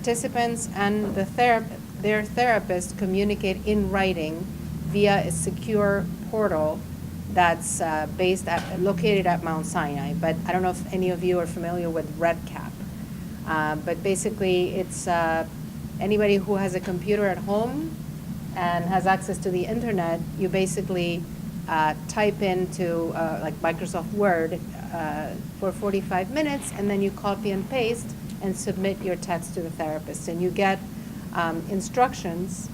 participants and their therapist communicate in writing via a secure portal that's located at Mount Sinai. But I don't know if any of you are familiar with RedCap. But basically, it's anybody who has a computer at home and has access to the internet, you basically type into like Microsoft Word for 45 minutes, and then you copy and paste and submit your text to the therapist. And you get instructions,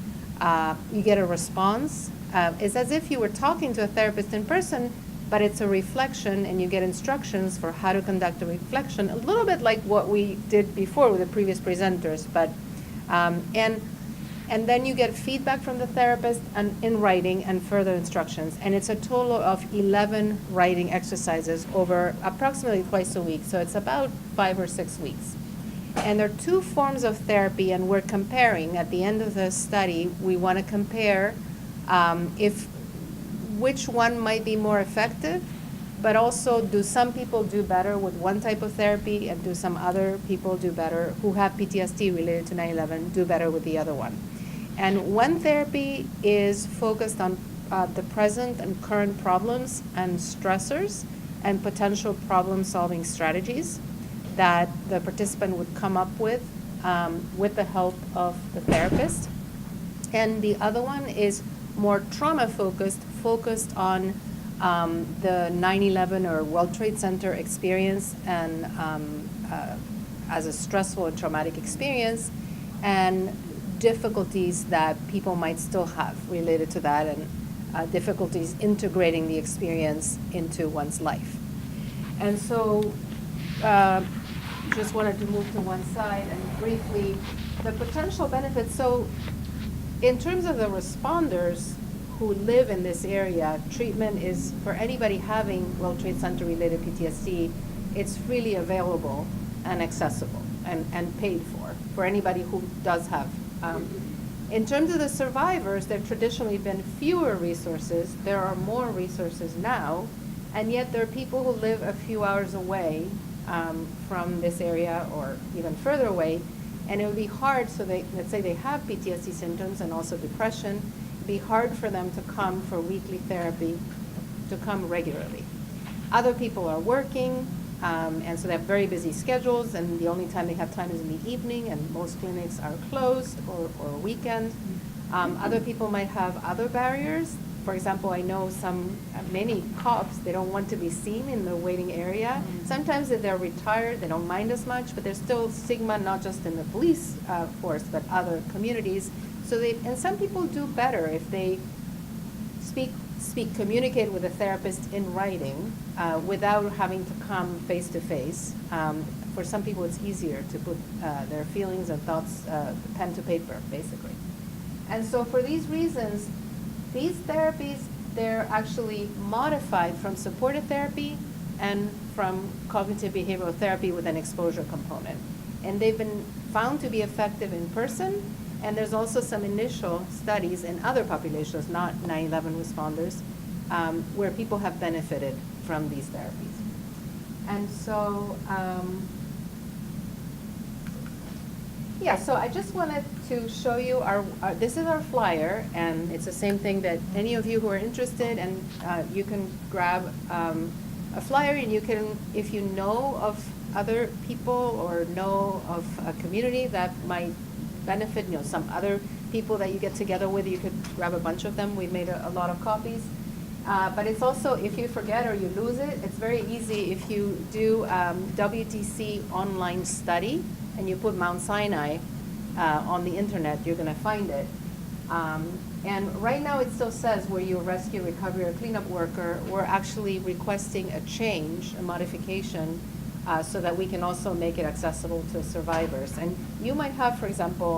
you get a response. It's as if you were talking to a therapist in person, but it's a reflection, and you get instructions for how to conduct a reflection, a little bit like what we did before with the previous presenters. But and then you get feedback from the therapist and in writing and further instructions. And it's a total of 11 writing exercises over approximately twice a week. So it's about 5 or 6 weeks. And there are two forms of therapy, and we're comparing. At the end of the study, we want to compare which one might be more effective, but also do some people do better with one type of therapy, and do some other people do better who have PTSD related to 9/11 do better with the other one. And one therapy is focused on the present and current problems and stressors and potential problem-solving strategies that the participant would come up with the help of the therapist. And the other one is more trauma-focused, focused on the 9/11 or World Trade Center experience and as a stressful and traumatic experience, and difficulties that people might still have related to that, and difficulties integrating the experience into one's life. And so just wanted to move to one side and briefly, the potential benefits. So in terms of the responders who live in this area, treatment is, for anybody having World Trade Center related PTSD, it's freely available and accessible and paid for anybody who does have. In terms of the survivors, there have traditionally been fewer resources. There are more resources now, and yet there are people who live a few hours away from this area or even further away, and it would be hard. So let's say they have PTSD symptoms and also depression, it'd be hard for them to come for weekly therapy, to come regularly. Other people are working, and so they have very busy schedules, and the only time they have time is in the evening, and most clinics are closed or weekend. Other people might have other barriers. For example, I know many cops, they don't want to be seen in the waiting area. Sometimes if they're retired, they don't mind as much, but there's still stigma, not just in the police force, but other communities. And some people do better if they communicate with a therapist in writing without having to come face to face. For some people, it's easier to put their feelings and thoughts pen to paper, basically. And so for these reasons, these therapies, they're actually modified from supportive therapy and from cognitive behavioral therapy with an exposure component. And they've been found to be effective in person, and there's also some initial studies in other populations, not 9/11 responders, where people have benefited from these therapies. And so, so I just wanted to show you this is our flyer, and it's the same thing that any of you who are interested, and you can grab a flyer, and you can, if you know of other people or know of a community that might benefit, some other people that you get together with, you could grab a bunch of them. We've made a lot of copies. But it's also, if you forget or you lose it, it's very easy if you do WTC online study and you put Mount Sinai on the internet, you're going to find it. And right now it still says where you're a rescue, recovery, or cleanup worker. We're actually requesting a change, a modification, so that we can also make it accessible to survivors. And you might have, for example,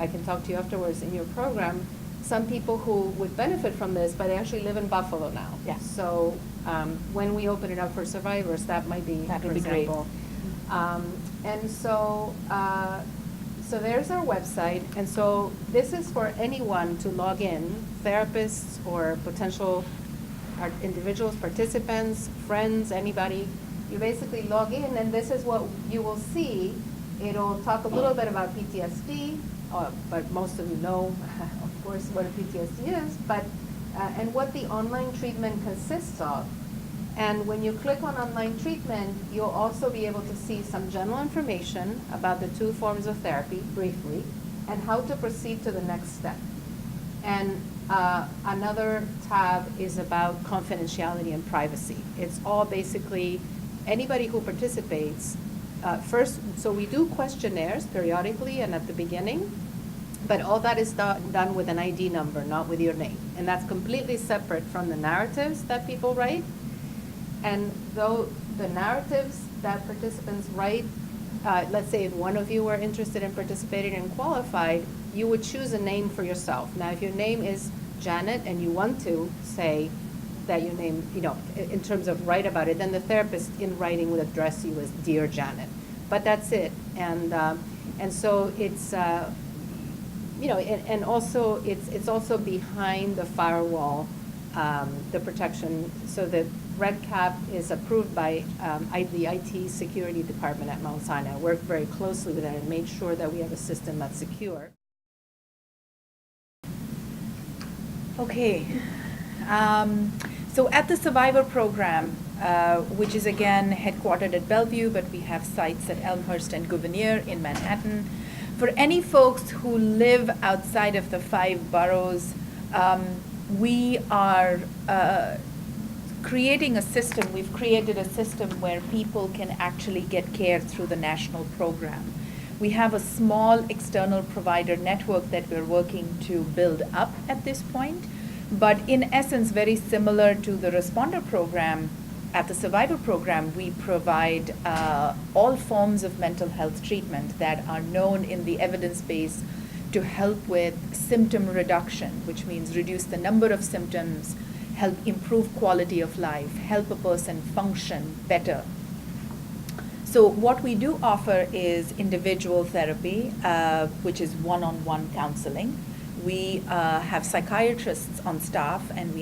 I can talk to you afterwards in your program, some people who would benefit from this, but they actually live in Buffalo now. Yeah. So when we open it up for survivors, that might be, for example. And so, so there's our website. And so this is for anyone to log in, therapists or potential individuals, participants, friends, anybody. You basically log in, and this is what you will see It'll talk a little bit about PTSD, but most of you know, of course, what a PTSD is, but and what the online treatment consists of. And when you click on online treatment, you'll also be able to see some general information about the 2 forms of therapy, briefly, and how to proceed to the next step. And another tab is about confidentiality and privacy. It's all basically anybody who participates. First, so we do questionnaires periodically and at the beginning, but all that is done with an ID number, not with your name. And that's completely separate from the narratives that people write. And though the narratives that participants write, let's say if one of you were interested in participating and qualified, you would choose a name for yourself. Now, if your name is Janet and you want to say that your name, in terms of write about it, then the therapist in writing would address you as Dear Janet. But that's it. And so it's, and also it's also behind the firewall, the protection. So the Red Cap is approved by the IT security department at Mount Sinai. I worked very closely with them and made sure that we have a system that's secure. Okay. So at the Survivor program, which is again headquartered at Bellevue, but we have sites at Elmhurst and Gouverneur in Manhattan. For any folks who live outside of the 5 boroughs, we are creating a system. We've created a system where people can actually get care through the national program. We have a small external provider network that we're working to build up at this point, but in essence, very similar to the responder program. At the Survivor program, we provide all forms of mental health treatment that are known in the evidence base to help with symptom reduction, which means reduce the number of symptoms, help improve quality of life, help a person function better. So what we do offer is individual therapy, which is one-on-one counseling. We have psychiatrists on staff, and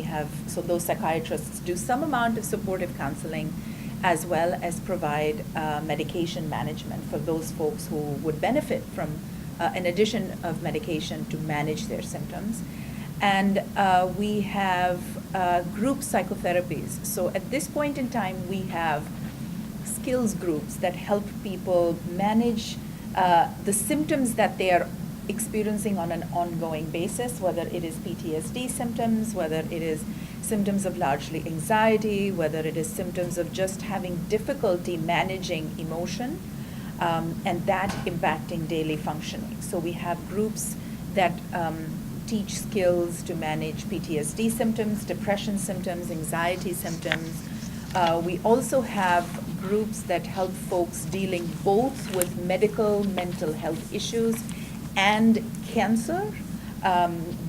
so those psychiatrists do some amount of supportive counseling, as well as provide medication management for those folks who would benefit from an addition of medication to manage their symptoms. And we have group psychotherapies. So at this point in time, we have skills groups that help people manage the symptoms that they are experiencing on an ongoing basis, whether it is PTSD symptoms, whether it is symptoms of largely anxiety, whether it is symptoms of just having difficulty managing emotion, and that impacting daily functioning. So we have groups that teach skills to manage PTSD symptoms, depression symptoms, anxiety symptoms. We also have groups that help folks dealing both with medical mental health issues and cancer,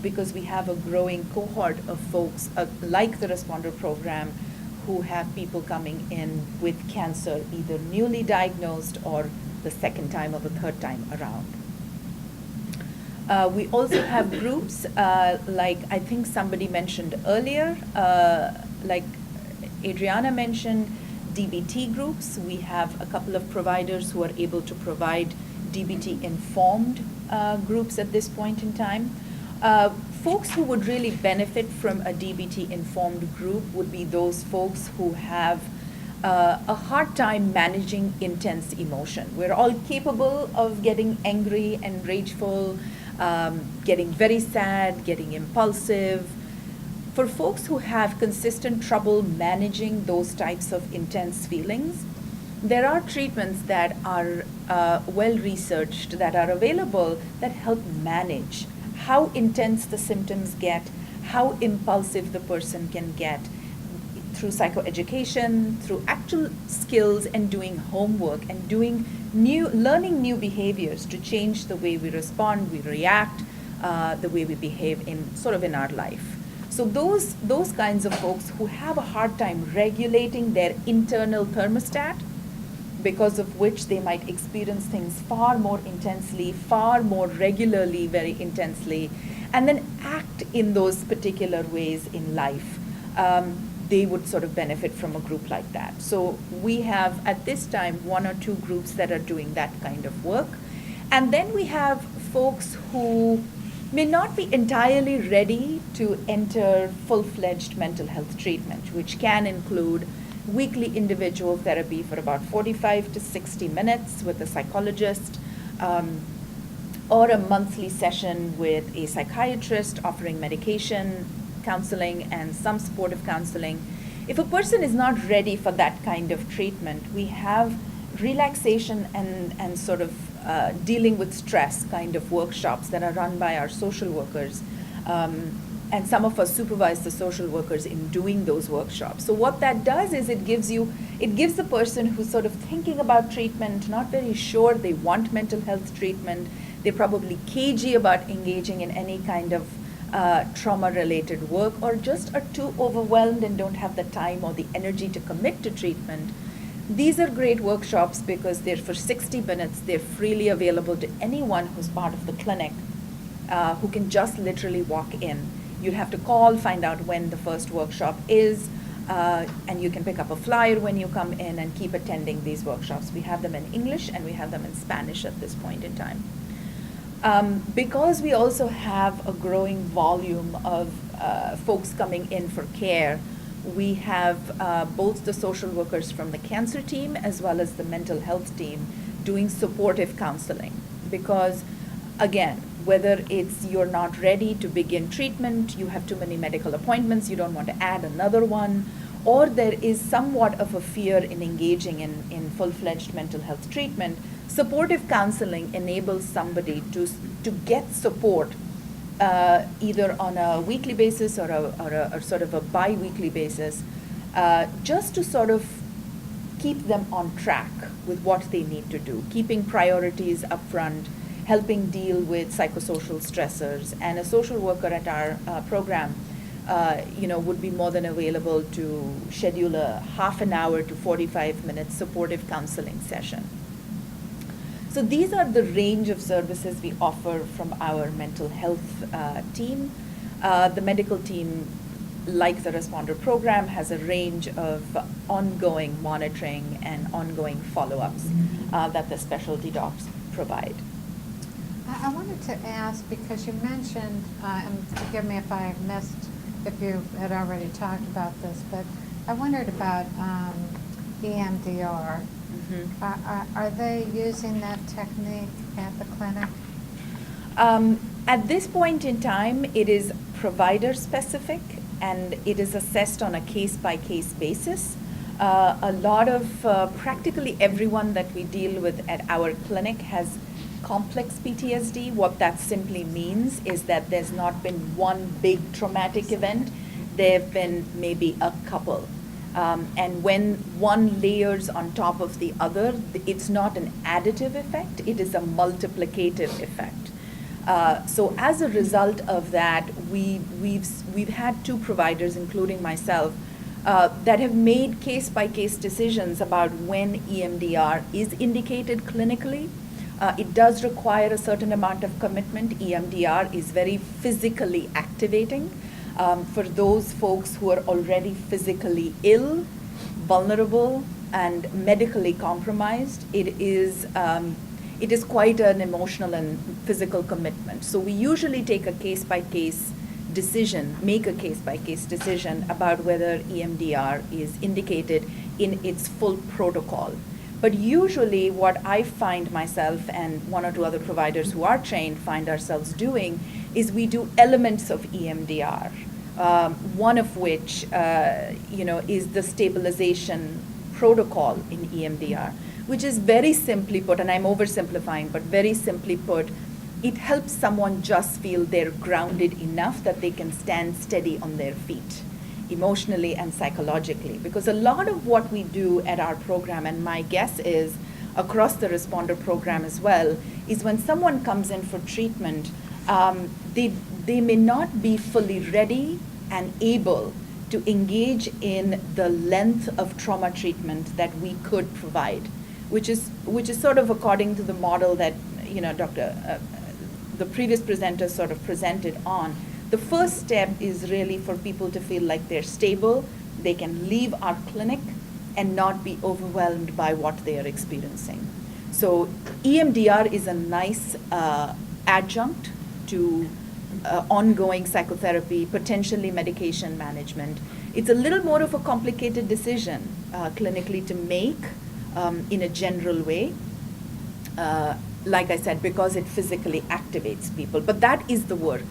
because we have a growing cohort of folks like the responder program who have people coming in with cancer, either newly diagnosed or the second time or the third time around. We also have groups like I think somebody mentioned earlier, like Adriana mentioned, DBT groups. We have a couple of providers who are able to provide Dbt Informed Groups at this point in time. Folks who would really benefit from a Dbt Informed Group would be those folks who have a hard time managing intense emotion. We're all capable of getting angry and rageful, getting very sad, getting impulsive. For folks who have consistent trouble managing those types of intense feelings, there are treatments that are well-researched, that are available, that help manage how intense the symptoms get, how impulsive the person can get, through psychoeducation, through actual skills and doing homework and learning new behaviors to change the way we respond, we react, the way we behave in our life. So those kinds of folks who have a hard time regulating their internal thermostat, because of which they might experience things far more intensely, far more regularly, very intensely, and then act in those particular ways in life. they would sort of benefit from a group like that. So we have, at this time, 1 or 2 groups that are doing that kind of work. And then we have folks who may not be entirely ready to enter full-fledged mental health treatment, which can include weekly individual therapy for about 45 to 60 minutes with a psychologist, or a monthly session with a psychiatrist offering medication, counseling, and some supportive counseling. If a person is not ready for that kind of treatment, we have relaxation and sort of dealing with stress kind of workshops that are run by our social workers. And some of us supervise the social workers in doing those workshops. So what that does is it gives the person who's sort of thinking about treatment, not very sure they want mental health treatment, they're probably cagey about engaging in any kind of trauma-related work, or just are too overwhelmed and don't have the time or the energy to commit to treatment. These are great workshops because they're for 60 minutes. They're freely available to anyone who's part of the clinic, who can just literally walk in. You'd have to call, find out when the first workshop is, and you can pick up a flyer when you come in and keep attending these workshops. We have them in English and we have them in Spanish at this point in time. Because we also have a growing volume of folks coming in for care, we have both the social workers from the cancer team as well as the mental health team doing supportive counseling. Because, again, whether it's you're not ready to begin treatment, you have too many medical appointments, you don't want to add another one, or there is somewhat of a fear in engaging in full-fledged mental health treatment, supportive counseling enables somebody to get support either on a weekly basis or a sort of a bi-weekly basis, just to sort of keep them on track with what they need to do, keeping priorities up front, helping deal with psychosocial stressors. And a social worker at our program would be more than available to schedule a half an hour to 45-minute supportive counseling session. So these are the range of services we offer from our mental health team. The medical team, like the responder program, has a range of ongoing monitoring and ongoing follow-ups that the specialty docs provide. I wanted to ask, because you mentioned, and forgive me if I missed, if you had already talked about this, but I wondered about EMDR. Mm-hmm. Are they using that technique at the clinic? At this point in time, it is provider specific and it is assessed on a case-by-case basis. A lot of, practically everyone that we deal with at our clinic has complex PTSD. What that simply means is that there's not been one big traumatic event. There have been maybe a couple. And when one layers on top of the other, it's not an additive effect, it is a multiplicative effect. So as a result of that, we've had 2 providers, including myself, that have made case-by-case decisions about when EMDR is indicated clinically. It does require a certain amount of commitment. EMDR is very physically activating. For those folks who are already physically ill, vulnerable, and medically compromised, it is quite an emotional and physical commitment. So we usually take a case-by-case decision, make a case-by-case decision about whether EMDR is indicated in its full protocol. But usually what I find myself and 1 or 2 other providers who are trained find ourselves doing is we do elements of EMDR, one of which is the Stabilization Protocol in EMDR, which is very simply put, and I'm oversimplifying, but very simply put, it helps someone just feel they're grounded enough that they can stand steady on their feet, emotionally and psychologically. Because a lot of what we do at our program, and my guess is across the responder program as well, is when someone comes in for treatment, they may not be fully ready and able to engage in the length of trauma treatment that we could provide, which is sort of according to the model that the previous presenter sort of presented on. The first step is really for people to feel like they're stable, they can leave our clinic and not be overwhelmed by what they are experiencing. So EMDR is a nice adjunct to ongoing psychotherapy, potentially medication management. It's a little more of a complicated decision clinically to make in a general way, like I said, because it physically activates people. But that is the work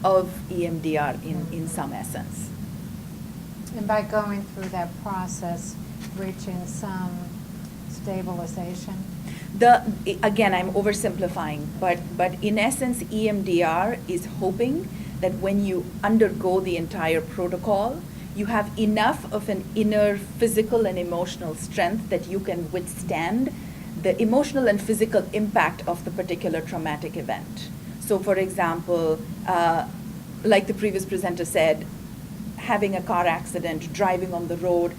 of EMDR in some essence. And by going through that process, reaching some stabilization? Again, I'm oversimplifying, but in essence, EMDR is hoping that when you undergo the entire protocol, you have enough of an inner physical and emotional strength that you can withstand the emotional and physical impact of the particular traumatic event. So for example, like the previous presenter said, having a car accident, driving on the road,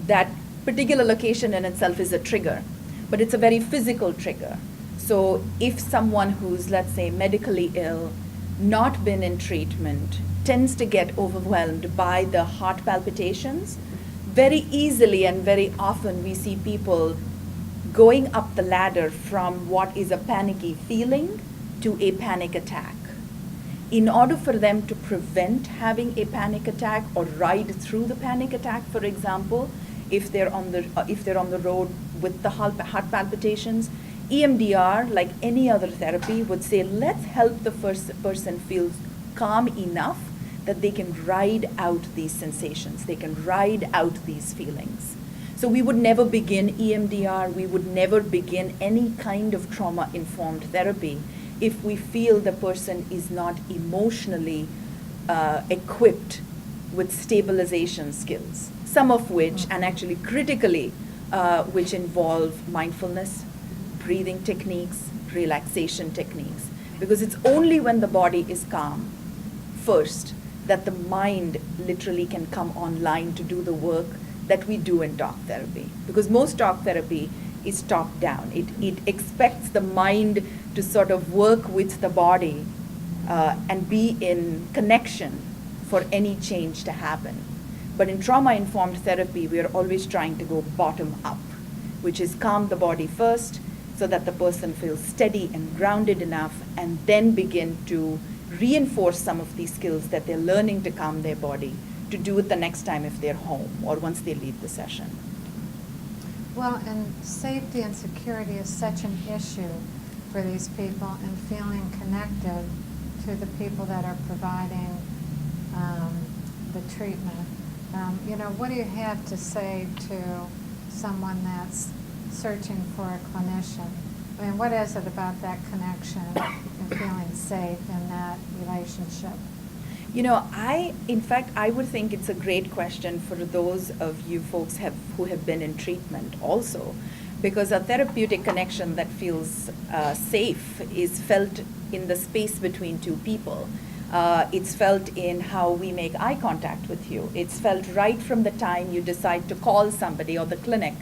that particular location in itself is a trigger, but it's a very physical trigger. So if someone who's, let's say, medically ill, not been in treatment, tends to get overwhelmed by the heart palpitations, very easily and very often we see people going up the ladder from what is a panicky feeling to a panic attack. In order for them to prevent having a panic attack or ride through the panic attack, for example, if they're on the road with the heart palpitations, EMDR, like any other therapy, would say, let's help the first person feel calm enough that they can ride out these sensations, they can ride out these feelings. So we would never begin EMDR, we would never begin any kind of trauma-informed therapy if we feel the person is not emotionally equipped with stabilization skills, some of which, and actually critically, which involve mindfulness, breathing techniques, relaxation techniques. Because it's only when the body is calm first that the mind literally can come online to do the work that we do in talk therapy. Because most talk therapy is top down. It expects the mind to sort of work with the body and be in connection for any change to happen. But in trauma-informed therapy, we are always trying to go bottom up, which is calm the body first so that the person feels steady and grounded enough, and then begin to reinforce some of these skills that they're learning to calm their body to do it the next time if they're home or once they leave the session. Well, and safety and security is such an issue for these people, and feeling connected to the people that are providing the treatment. What do you have to say to someone that's searching for a clinician? I mean, what is it about that connection and feeling safe in that relationship? In fact, I would think it's a great question for those of you folks who have been in treatment also, because a therapeutic connection that feels safe is felt in the space between two people. It's felt in how we make eye contact with you. It's felt right from the time you decide to call somebody or the clinic,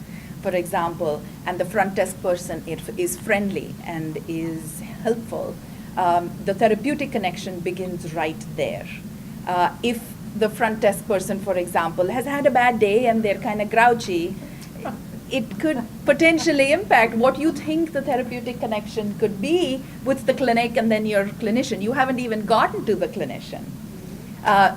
for example, and the front desk person is friendly and is helpful. The therapeutic connection begins right there. If the front desk person, for example, has had a bad day and they're kind of grouchy, it could potentially impact what you think the therapeutic connection could be with the clinic and then your clinician. You haven't even gotten to the clinician.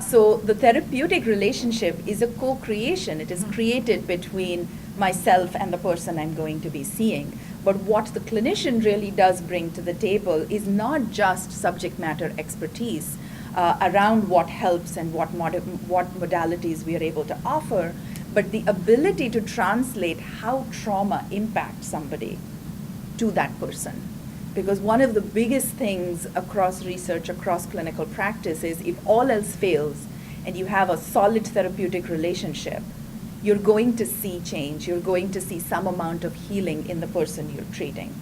So the therapeutic relationship is a co-creation. It is created between myself and the person I'm going to be seeing. But what the clinician really does bring to the table is not just subject matter expertise around what helps and what modalities we are able to offer, but the ability to translate how trauma impacts somebody to that person. Because one of the biggest things across research, across clinical practice is if all else fails and you have a solid therapeutic relationship, you're going to see change. You're going to see some amount of healing in the person you're treating.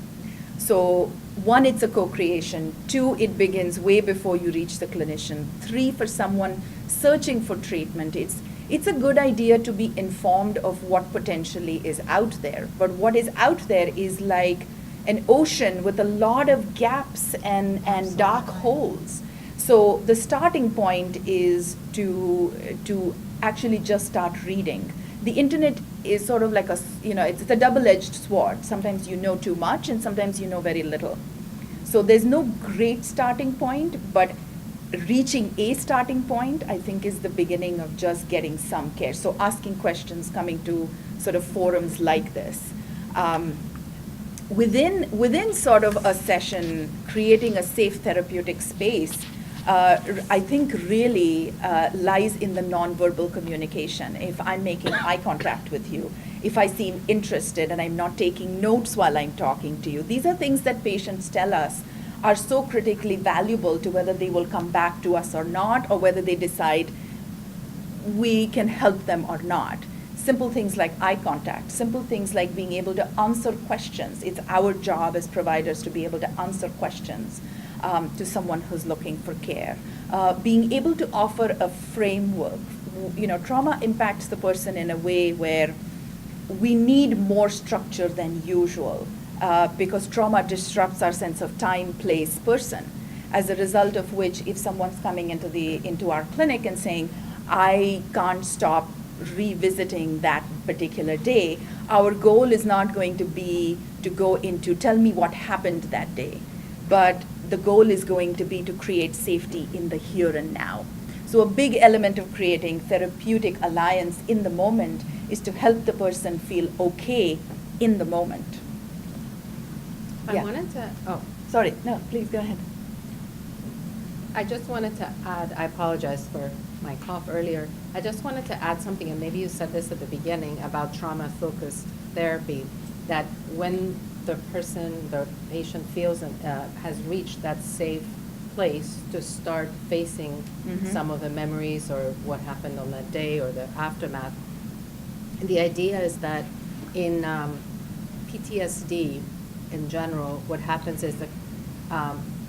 So 1, it's a co-creation. 2, it begins way before you reach the clinician. 3, for someone searching for treatment, it's a good idea to be informed of what potentially is out there. But what is out there is like an ocean with a lot of gaps and dark holes. So the starting point is to actually just start reading. The internet is sort of like it's a double-edged sword. Sometimes you know too much and sometimes you know very little. So there's no great starting point, but reaching a starting point, I think, is the beginning of just getting some care. So asking questions, coming to sort of forums like this. Within sort of a session, creating a safe therapeutic space, I think really lies in the nonverbal communication. If I'm making eye contact with you, if I seem interested and I'm not taking notes while I'm talking to you, these are things that patients tell us are so critically valuable to whether they will come back to us or not, or whether they decide we can help them or not. Simple things like eye contact, simple things like being able to answer questions. It's our job as providers to be able to answer questions to someone who's looking for care. Being able to offer a framework. Trauma impacts the person in a way where we need more structure than usual because trauma disrupts our sense of time, place, person. As a result of which, if someone's coming into our clinic and saying, I can't stop revisiting that particular day, our goal is not going to be to go into tell me what happened that day, but the goal is going to be to create safety in the here and now. So a big element of creating therapeutic alliance in the moment is to help the person feel okay in the moment. I wanted to, Sorry, no, please go ahead. I just wanted to add, I apologize for my cough earlier. I just wanted to add something, and maybe you said this at the beginning, about trauma-focused therapy, that when the patient feels has reached that safe place to start facing some of the memories or what happened on that day or the aftermath. The idea is that in PTSD in general, what happens is the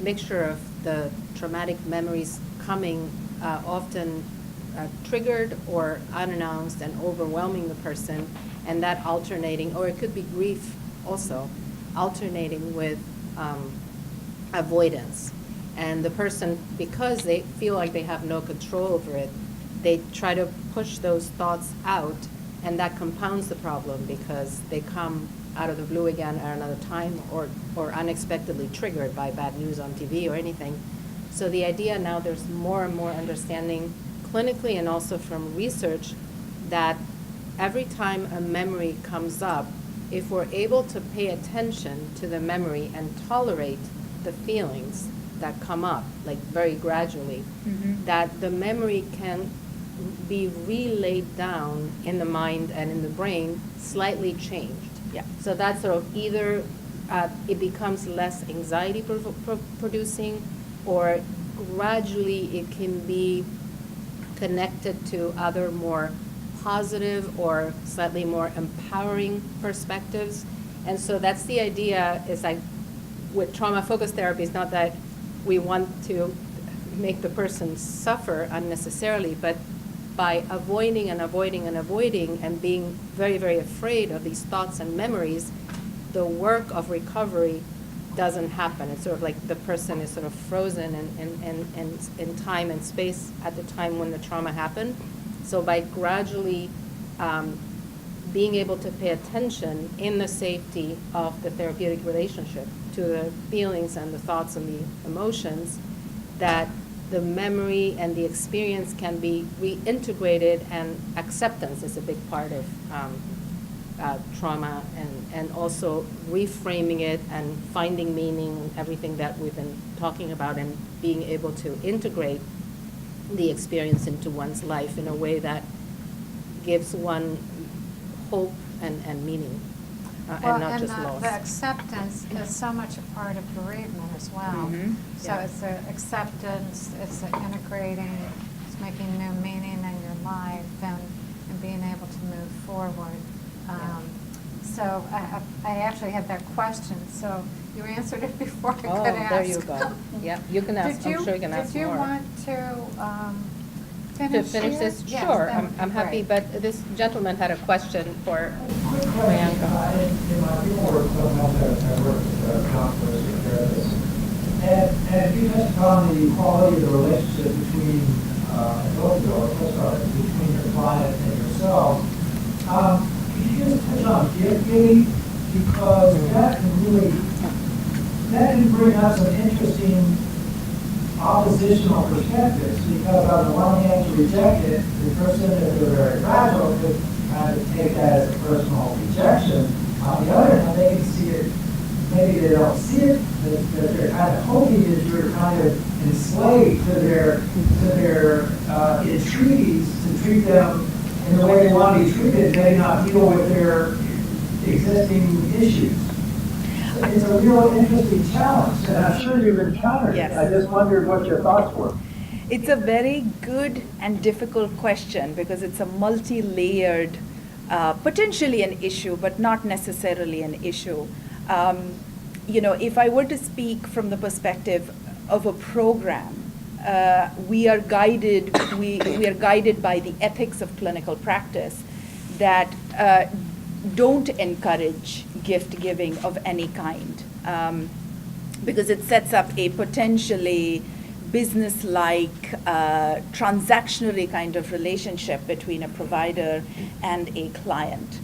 mixture of the traumatic memories coming often triggered or unannounced and overwhelming the person, and that alternating, or it could be grief also, alternating with avoidance. And the person, because they feel like they have no control over it, they try to push those thoughts out, and that compounds the problem because they come out of the blue again at another time or unexpectedly triggered by bad news on TV or anything. So the idea now, there's more and more understanding clinically and also from research that every time a memory comes up, if we're able to pay attention to the memory and tolerate the feelings that come up, like very gradually, that the memory can be relayed down in the mind and in the brain, slightly changed. Yeah. So that's sort of either it becomes less anxiety producing, or gradually it can be connected to other more positive or slightly more empowering perspectives. And so that's the idea, is like with trauma-focused therapy, it's not that we want to make the person suffer unnecessarily, but by avoiding and avoiding and avoiding and being very, very afraid of these thoughts and memories, the work of recovery doesn't happen. It's sort of like the person is sort of frozen in time and space at the time when the trauma happened. So by gradually being able to pay attention in the safety of the therapeutic relationship to the feelings and the thoughts and the emotions, that the memory and the experience can be reintegrated, and acceptance is a big part of trauma, and also reframing it and finding meaning and everything that we've been talking about, and being able to integrate the experience into one's life in a way that gives one hope and meaning, and not just loss. The acceptance is so much a part of bereavement as well. So Yeah. it's the acceptance, it's the integrating, it's making new meaning in your life, and being able to move forward. So I actually had that question, so you answered it before I could ask. There you go. Yeah, you can ask, I'm sure you can ask more. Did you want to finish here? This? Yes, Sure, that would be I'm happy, great. but this gentleman had a question for Quick question. Priyanka. In my field work, sometimes I work with counselors and therapists. And if you touched upon the quality of the relationship between between your client client and yourself. Could you just touch on gift giving? Because that can bring up some interesting oppositional perspectives, because on the one hand, to reject it, the person, if they're very fragile, could kind of take that as a personal rejection. On the other hand, they can see it, maybe they don't see it, that they're kind of hoping that you're kind of enslaved to their entreaties to treat them in the way they want to be treated, they not deal with their existing issues. It's a real interesting challenge, and I'm sure you've encountered Yes. it. I just wondered what your thoughts were. It's a very good and difficult question because it's a multi-layered, potentially an issue, but not necessarily an issue. If I were to speak from the perspective of a program, we are guided by the ethics of clinical practice that don't encourage gift giving of any kind, because it sets up a potentially business-like, transactionary kind of relationship between a provider and a client.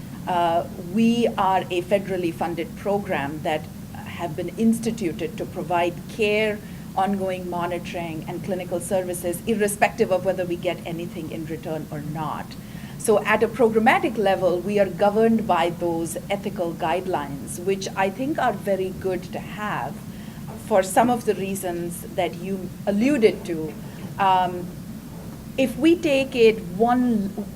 We are a federally funded program that have been instituted to provide care, ongoing monitoring, and clinical services, irrespective of whether we get anything in return or not. So at a programmatic level, we are governed by those ethical guidelines, which I think are very good to have for some of the reasons that you alluded to. If we take it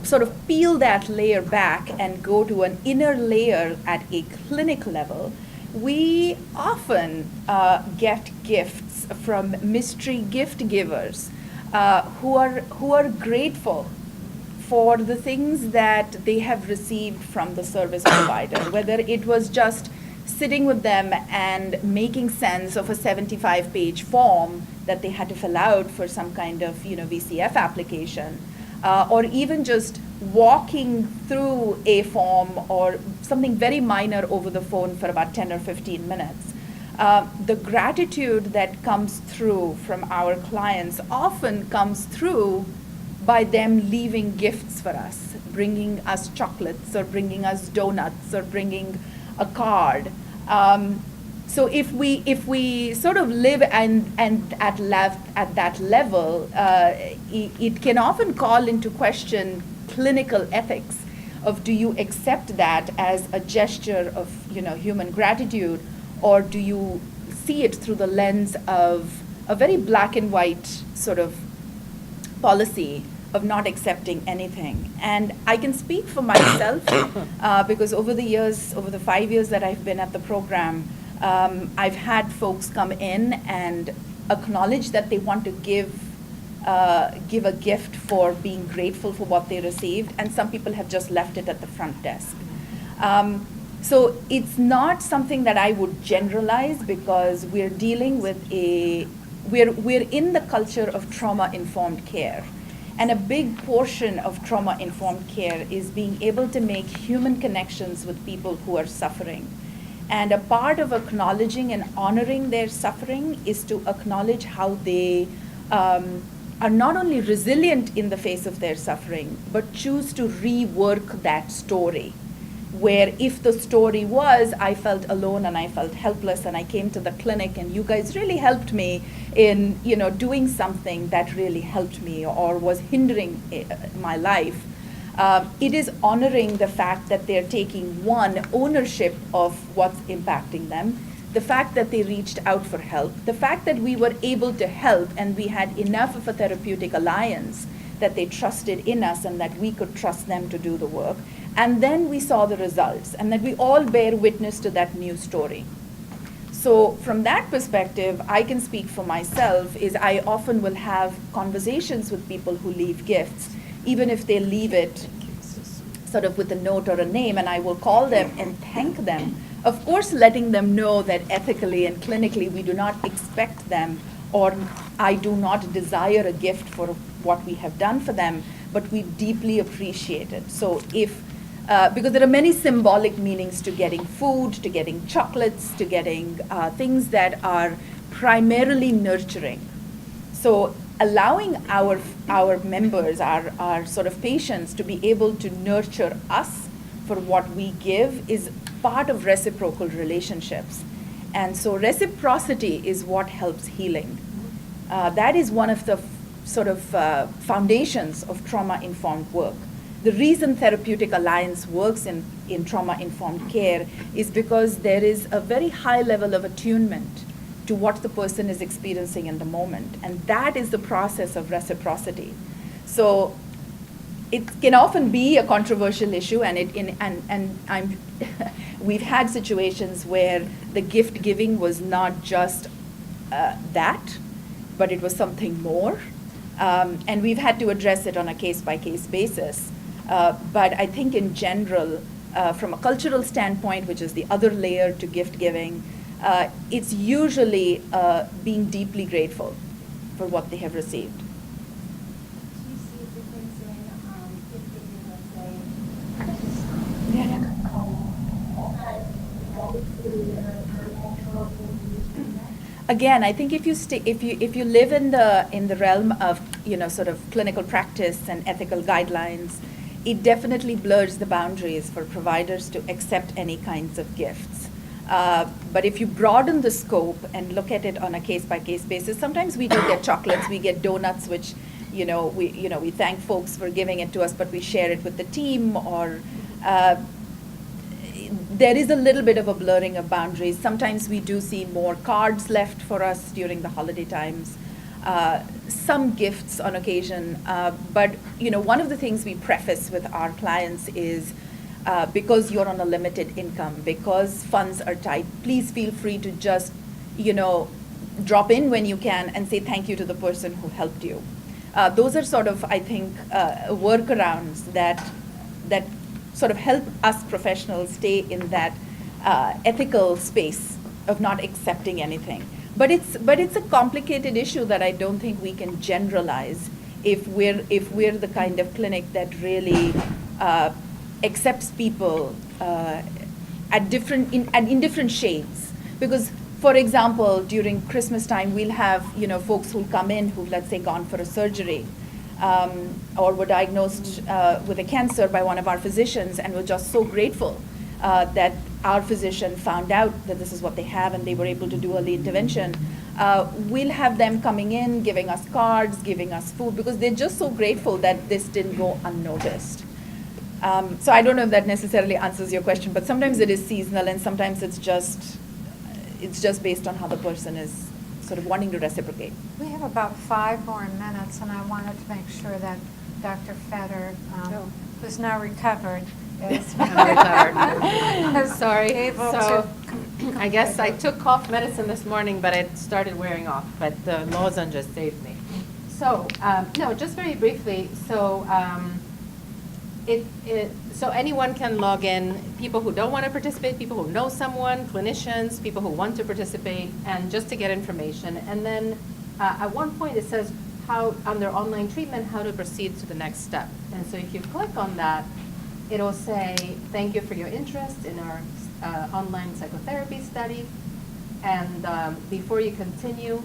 sort of peel that layer back and go to an inner layer at a clinic level, we often get gifts from mystery gift givers who are grateful for the things that they have received from the service provider, whether it was just sitting with them and making sense of a 75-page form that they had to fill out for some kind of VCF application, or even just walking through a form or something very minor over the phone for about 10 or 15 minutes. The gratitude that comes through from our clients often comes through by them leaving gifts for us, bringing us chocolates or bringing us donuts or bringing a card. So if we sort of live and at that level, it can often call into question clinical ethics of, do you accept that as a gesture of human gratitude, or do you see it through the lens of a very black and white sort of policy of not accepting anything? And I can speak for myself because over the 5 years that I've been at the program, I've had folks come in and acknowledge that they want to give a gift for being grateful for what they received, and some people have just left it at the front desk. So it's not something that I would generalize, because we're dealing with we're in the culture of trauma-informed care. And a big portion of trauma-informed care is being able to make human connections with people who are suffering. And a part of acknowledging and honoring their suffering is to acknowledge how they are not only resilient in the face of their suffering, but choose to rework that story. Where if the story was, I felt alone and I felt helpless and I came to the clinic and you guys really helped me in doing something that really helped me or was hindering my life, it is honoring the fact that they're taking ownership of what's impacting them, the fact that they reached out for help, the fact that we were able to help and we had enough of a therapeutic alliance that they trusted in us and that we could trust them to do the work. And then we saw the results, and that we all bear witness to that new story. So from that perspective, I can speak for myself, is I often will have conversations with people who leave gifts, even if they leave it sort of with a note or a name, and I will call them and thank them. Of course, letting them know that ethically and clinically we do not expect them, or I do not desire a gift for what we have done for them, but we deeply appreciate it. So because there are many symbolic meanings to getting food, to getting chocolates, to getting things that are primarily nurturing. So allowing our members, our sort of patients, to be able to nurture us for what we give is part of reciprocal relationships. And so reciprocity is what helps healing. That is one of the foundations of trauma-informed work. The reason Therapeutic Alliance works in trauma-informed care is because there is a very high level of attunement to what the person is experiencing in the moment. And that is the process of reciprocity. So it can often be a controversial issue, and we've had situations where the gift giving was not just that, but it was something more. And we've had to address it on a case-by-case basis. But I think in general, from a cultural standpoint, which is the other layer to gift giving, it's usually being deeply grateful for what they have received. Do you see a difference in gift giving, let's say, Again, I think if you live in the realm of sort of clinical practice and ethical guidelines, it definitely blurs the boundaries for providers to accept any kinds of gifts. But if you broaden the scope and look at it on a case-by-case basis, sometimes we do get chocolates, we get donuts, which we thank folks for giving it to us, but we share it with the team, or there is a little bit of a blurring of boundaries. Sometimes we do see more cards left for us during the holiday times, some gifts on occasion. But one of the things we preface with our clients is, because you're on a limited income, because funds are tight, please feel free to just drop in when you can and say thank you to the person who helped you. Those are sort of, I think, workarounds that sort of help us professionals stay in that ethical space of not accepting anything. But it's a complicated issue that I don't think we can generalize if we're the kind of clinic that really accepts people in different shades. Because, for example, during Christmas time, we'll have folks who'll come in who've, let's say, gone for a surgery. Or were diagnosed with a cancer by one of our physicians, and we're just so grateful that our physician found out that this is what they have and they were able to do early intervention. We'll have them coming in, giving us cards, giving us food, because they're just so grateful that this didn't go unnoticed. So I don't know if that necessarily answers your question, but sometimes it is seasonal, and sometimes it's just based on how the person is sort of wanting to reciprocate. We have about 5 more minutes, and I wanted to make sure that Dr. Feder, who's now recovered, is Sorry. able So to I guess I took cough medicine this morning, but it started wearing off. But the Lozan just saved me. So no, just very briefly. So so anyone can log in. People who don't want to participate, people who know someone, clinicians, people who want to participate, and just to get information. And then at one point it says how under online treatment how to proceed to the next step. And so if you click on that, it'll say thank you for your interest in our online psychotherapy study. And before you continue,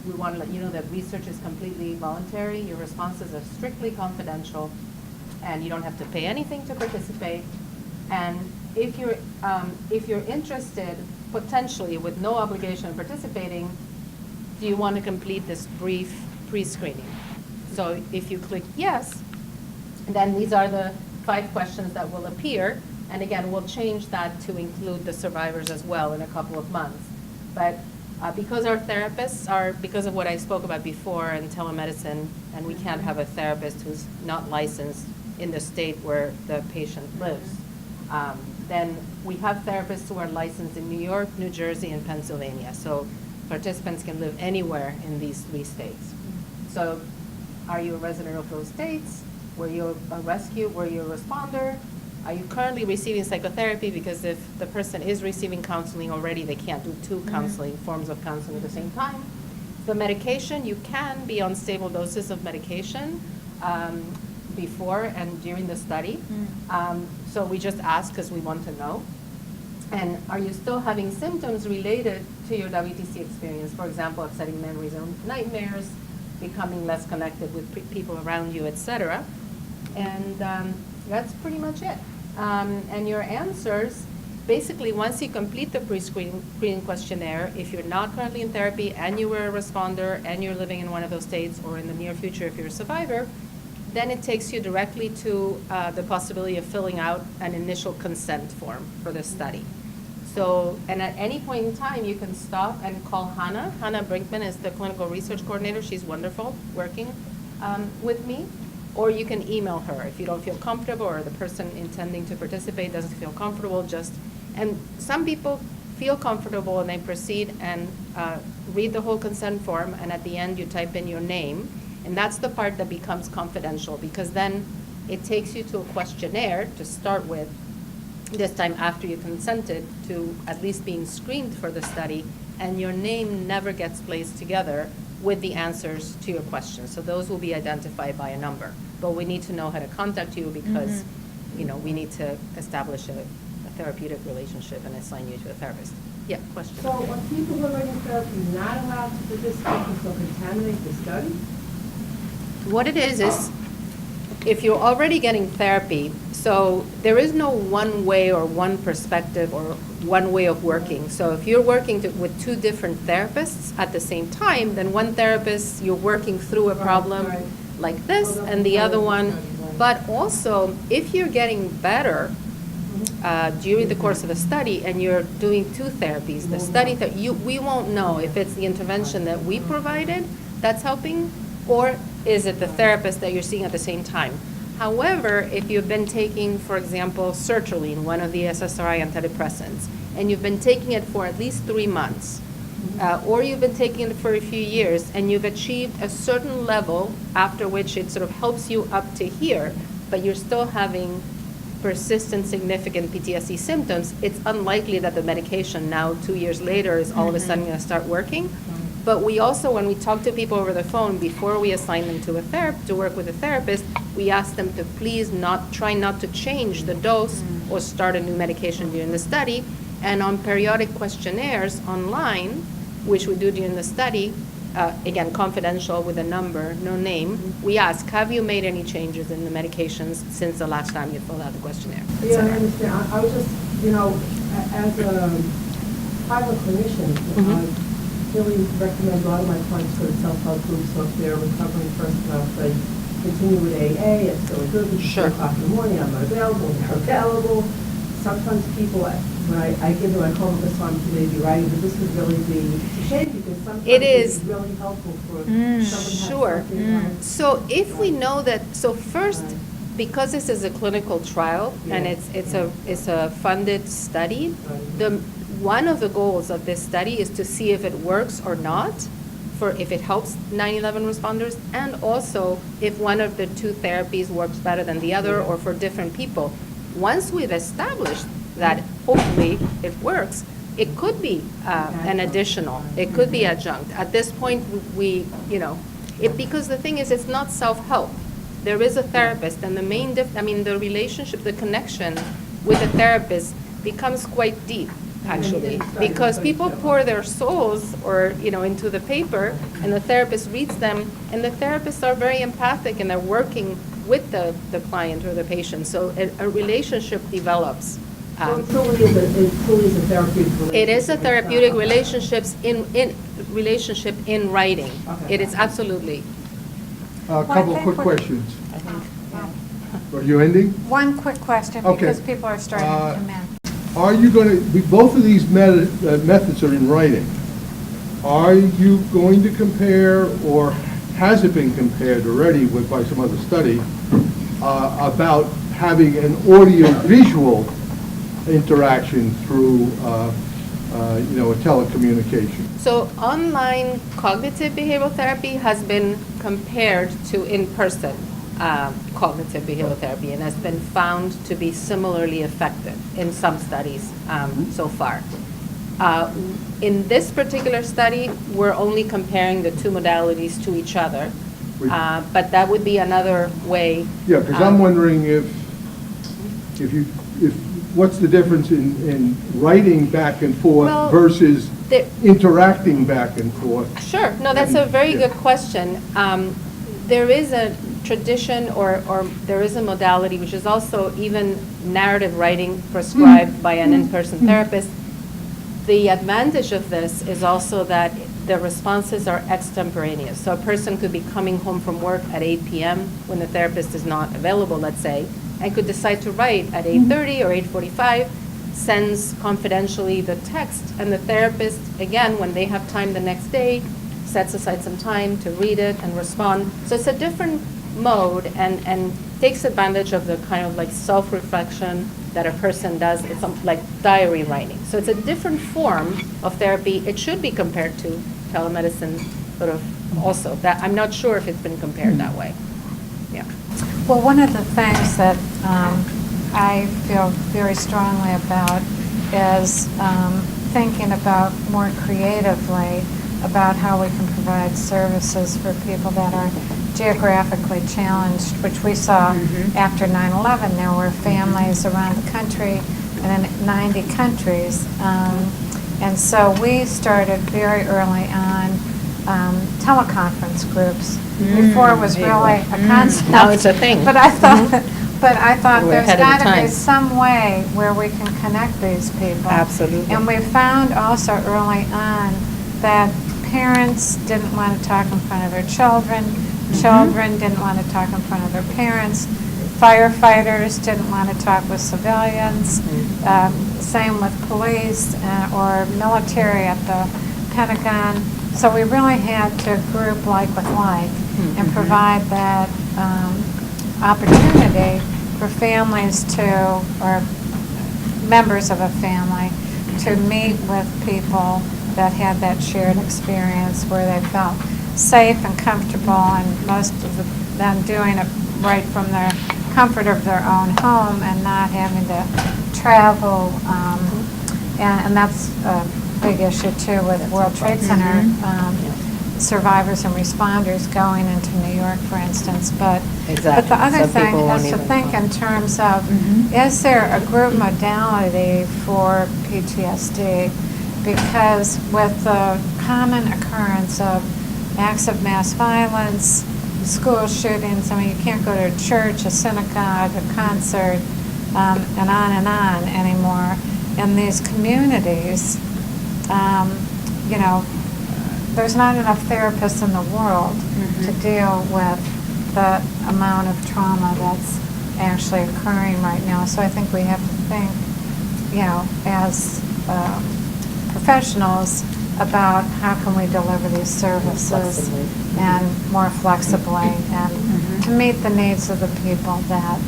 we want to let you know that research is completely voluntary. Your responses are strictly confidential, and you don't have to pay anything to participate. And if you're interested, potentially with no obligation of participating, do you want to complete this brief pre-screening? So if you click yes, then these are the 5 questions that will appear. And again, we'll change that to include the survivors as well in a couple of months. But because our therapists are, because of what I spoke about before in telemedicine, and we can't have a therapist who's not licensed in the state where the patient lives, then we have therapists who are licensed in New York, New Jersey, and Pennsylvania. So participants can live anywhere in these 3 states. So are you a resident of those states? Were you a rescue? Were you a responder? Are you currently receiving psychotherapy? Because if the person is receiving counseling already, they can't do 2 counseling forms of counseling at the same time. The medication, you can be on stable doses of medication before and during the study. So we just ask because we want to know. And are you still having symptoms related to your WTC experience? For example, upsetting memories and nightmares, becoming less connected with people around you, etc. And that's pretty much it. And your answers, basically, once you complete the pre-screening questionnaire, if you're not currently in therapy and you were a responder and you're living in one of those states, or in the near future if you're a survivor, then it takes you directly to the possibility of filling out an initial consent form for the study. So, and at any point in time, you can stop and call Hannah. Hannah Brinkman is the clinical research coordinator. She's wonderful working with me. Or you can email her if you don't feel comfortable, or the person intending to participate doesn't feel comfortable. And some people feel comfortable and they proceed and read the whole consent form, and at the end you type in your name. And that's the part that becomes confidential, because then it takes you to a questionnaire to start with, this time after you consented to at least being screened for the study, and your name never gets placed together with the answers to your questions. So those will be identified by a number. But we need to know how to contact you, because you know, we need to establish a therapeutic relationship and assign you to a therapist. Yeah, question. So are people who are already in therapy not allowed to participate and so contaminate the study? What it is if you're already getting therapy, so there is no one way or one perspective or one way of working. So if you're working with two different therapists at the same time, then one therapist, you're working through a problem like this, and the other one. But also, if you're getting better during the course of the study and you're doing two therapies, the study that we won't know if it's the intervention that we provided that's helping, or is it the therapist that you're seeing at the same time. However, if you've been taking, for example, sertraline, one of the SSRI antidepressants, and you've been taking it for at least 3 months, or you've been taking it for a few years, and you've achieved a certain level after which it sort of helps you up to here, but you're still having persistent, significant PTSD symptoms, it's unlikely that the medication now, 2 years later, is all of a sudden going to start working. But we also, when we talk to people over the phone, before we assign them to to work with a therapist, we ask them to please try not to change the dose or start a new medication during the study. And on periodic questionnaires online, which we do during the study, again, confidential with a number, no name, we ask, have you made any changes in the medications since the last time you filled out the questionnaire? Yeah, I understand. I was just, you know, as a private clinician, I really recommend a lot of my clients go to self-help groups. So if they're recovering first enough, they continue with AA. It's really good. It's 2 o'clock in the morning. I'm not available. They're available. Sometimes people, when I give them, I call them this one to maybe writing, but this would really be a shame, because sometimes It is. it's really helpful for someone to have something on. So if we know that, so first, because this is a clinical trial and it's a funded study, one of the goals of this study is to see if it works or not, if it helps 9/11 responders, and also if one of the two therapies works better than the other, or for different people. Once we've established that hopefully it works, it could be an additional, it could be adjunct. At this point, because the thing is, it's not self-help. There is a therapist, and the relationship, the connection with the therapist becomes quite deep, actually, because people pour their souls into the paper, and the therapist reads them, and the therapists are very empathic, and they're working with the client or the patient. So a relationship develops. So it truly is a therapeutic relationship. It is a therapeutic relationship in writing. Okay. It is absolutely. A couple of quick questions. I think. Are you ending? One quick question, Okay. because people are starting to come in. Are you going to, both of these methods are in writing. Are you going to compare, or has it been compared already by some other study, about having an audio-visual interaction through a telecommunication? So online cognitive behavioral therapy has been compared to in-person cognitive behavioral therapy, and has been found to be similarly effective in some studies so far. In this particular study, we're only comparing the two modalities to each other, but that would be another way. Yeah, because I'm wondering if what's the difference in writing back and forth Well, versus there- interacting back and forth? Sure, no, that's a very good question. There is a tradition or there is a modality which is also even narrative writing prescribed by an in-person therapist. The advantage of this is also that the responses are extemporaneous. So a person could be coming home from work at 8 p.m. when the therapist is not available, let's say, and could decide to write at 8:30 or 8:45, sends confidentially the text, and the therapist, again, when they have time the next day, sets aside some time to read it and respond. So it's a different mode and takes advantage of the kind of like self-reflection that a person does. It's like diary writing. So it's a different form of therapy. It should be compared to telemedicine sort of also. That I'm not sure if it's been compared that way. Yeah. Well, one of the things that I feel very strongly about is thinking about more creatively about how we can provide services for people that are geographically challenged, which we saw after 9/11. There were families around the country and in 90 countries. And so we started very early on teleconference groups. Before it was really a concept. Now it's a thing. But I thought, We're there's ahead of the got to be times. some way where we can connect these people. Absolutely. And we found also early on that parents didn't want to talk in front of their children, children didn't want to talk in front of their parents, firefighters didn't want to talk with civilians, same with police or military at the Pentagon. So we really had to group like with like and provide that opportunity for families to, or members of a family, to meet with people that had that shared experience where they felt safe and comfortable, and most of them doing it right from their comfort of their own home and not having to travel. And that's a big issue too with World Trade Center survivors and responders going into New York, for instance. But Exactly. but the other Some thing people won't is to even think in terms of, is there a group modality for PTSD? Because with the common occurrence of acts of mass violence, school shootings, I mean, you can't go to a church, a synagogue, a concert, and on anymore. In these communities, you know, there's not enough therapists in the world to deal with the amount of trauma that's actually occurring right now. So I think we have to think, you know, as professionals about how can we deliver these services and more flexibly and to meet the needs of the people that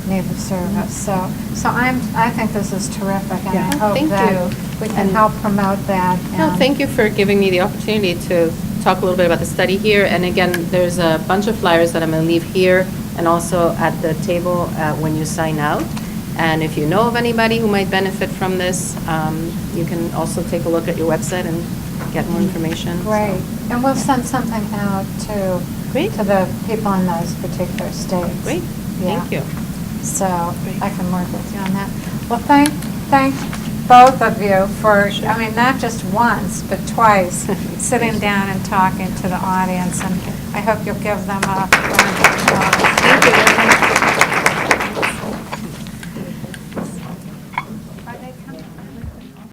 need the service. So I think this is terrific, and I hope Thank that you. we can And- help promote that. No, and- thank you for giving me the opportunity to talk a little bit about the study here. And again, there's a bunch of flyers that I'm going to leave here and also at the table when you sign out. And if you know of anybody who might benefit from this, you can also take a look at your website and get more information. Great. And we'll send something out to Great. to the people in those particular states. Great, Yeah. thank you. So I can work with you on that. Well, thank both of you for, I mean, not just once, but twice, sitting down and talking to the audience. And I hope you'll give them a round of applause. Thank you very much.